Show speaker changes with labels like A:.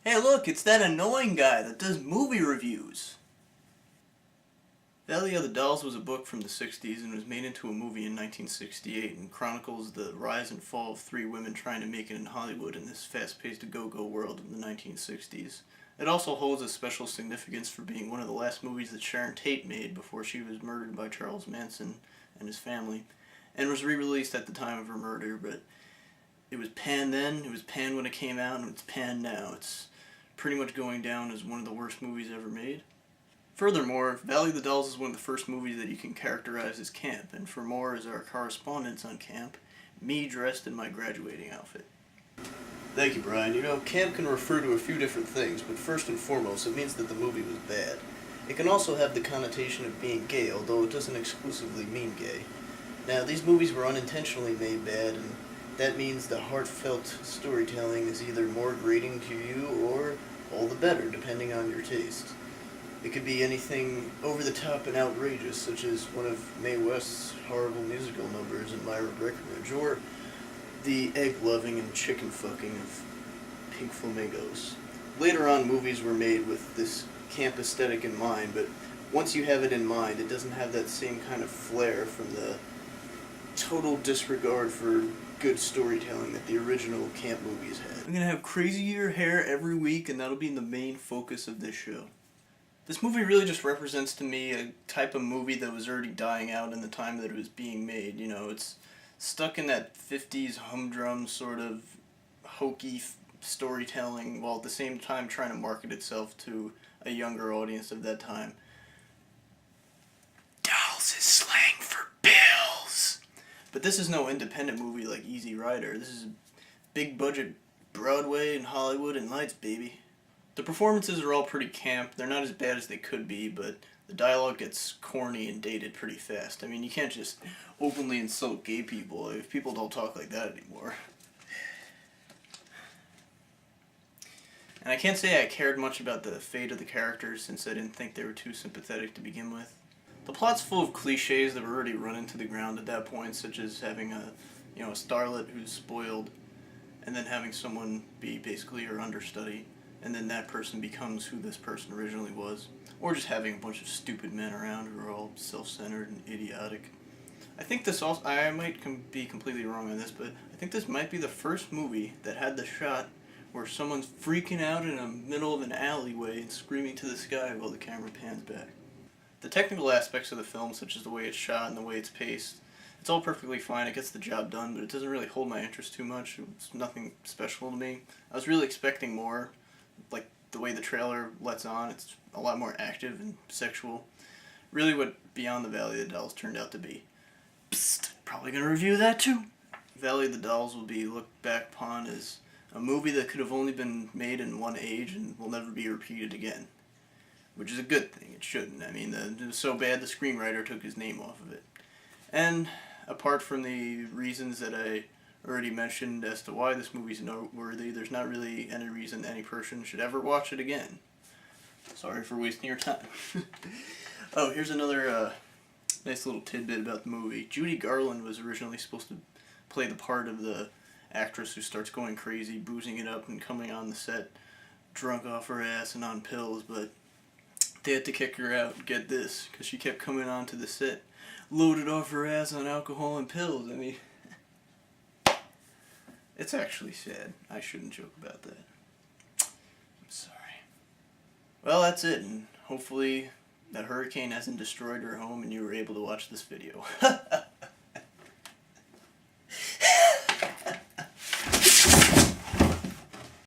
A: Hey look, it's that annoying guy that does movie reviews. Valley of the Dolls was a book from the 60s and was made into a movie in 1968 and chronicles the rise and fall of three women trying to make it in Hollywood in this fast-paced go-go world of the 1960s. It also holds a special significance for being one of the last movies that Sharon Tate made before she was murdered by Charles Manson and his family, and was re-released at the time of her murder, but it was panned then, it was panned when it came out, and it's panned now. It's pretty much going down as one of the worst movies ever made. Furthermore, Valley of the Dolls is one of the first movies that you can characterize as camp, and for more is our correspondence on camp, me dressed in my graduating outfit. Thank you, Brian. You know, camp can refer to a few different things, but first and foremost, it means that the movie was bad. It can also have the connotation of being gay, although it doesn't exclusively mean gay. Now, these movies were unintentionally made bad, and that means the heartfelt storytelling is either more grating to you or all the better, depending on your taste. It could be anything over the top and outrageous, such as one of Mae West's horrible musical numbers in Myra Breckinridge, or the egg-loving and chicken-fucking of Pink Flamingos. Later on, movies were made with this camp aesthetic in mind, but once you have it in mind, it doesn't have that same kind of flair from the total disregard for good storytelling that the original camp movies had. I'm gonna have crazier hair every week, and that'll be the main focus of this show. This movie really just represents to me a type of movie that was already dying out in the time that it was being made. You know, it's stuck in that 50s humdrum sort of hokey storytelling, while at the same time trying to market itself to a younger audience of that time. Dolls is slang for bills! But this is no independent movie like Easy Rider. This is big budget Broadway and Hollywood and lights, baby. The performances are all pretty camp. They're not as bad as they could be, but the dialogue gets corny and dated pretty fast. I mean, you can't just openly insult gay people if people don't talk like that anymore. And I can't say I cared much about the fate of the characters since I didn't think they were too sympathetic to begin with. The plot's full of cliches that were already run into the ground at that point, such as having a starlet who's spoiled, and then having someone be basically her understudy, and then that person becomes who this person originally was, or just having a bunch of stupid men around who are all self-centered and idiotic. I think this also, I might be completely wrong on this, but I think this might be the first movie that had the shot where someone's freaking out in the middle of an alleyway and screaming to the sky while the camera pans back. The technical aspects of the film, such as the way it's shot and the way it's paced, it's all perfectly fine. It gets the job done, but it doesn't really hold my interest too much. It's nothing special to me. I was really expecting more. Like the way the trailer lets on, it's a lot more active and sexual. Really what Beyond the Valley of the Dolls turned out to be. Psst, probably gonna review that too. Valley of the Dolls will be looked back upon as a movie that could have only been made in one age and will never be repeated again. Which is a good thing. It shouldn't. I mean, it was so bad the screenwriter took his name off of it. And apart from the reasons that I already mentioned as to why this movie's noteworthy, there's not really any reason any person should ever watch it again. Sorry for wasting your time. Oh, here's another nice little tidbit about the movie. Judy Garland was originally supposed to play the part of the actress who starts going crazy, boozing it up and coming on the set drunk off her ass and on pills, but they had to kick her out, get this, because she kept coming onto the set loaded off her ass on alcohol and pills. I mean, it's actually sad. I shouldn't joke about that. I'm sorry. Well, that's it, and hopefully that hurricane hasn't destroyed her home and you were able to watch this video.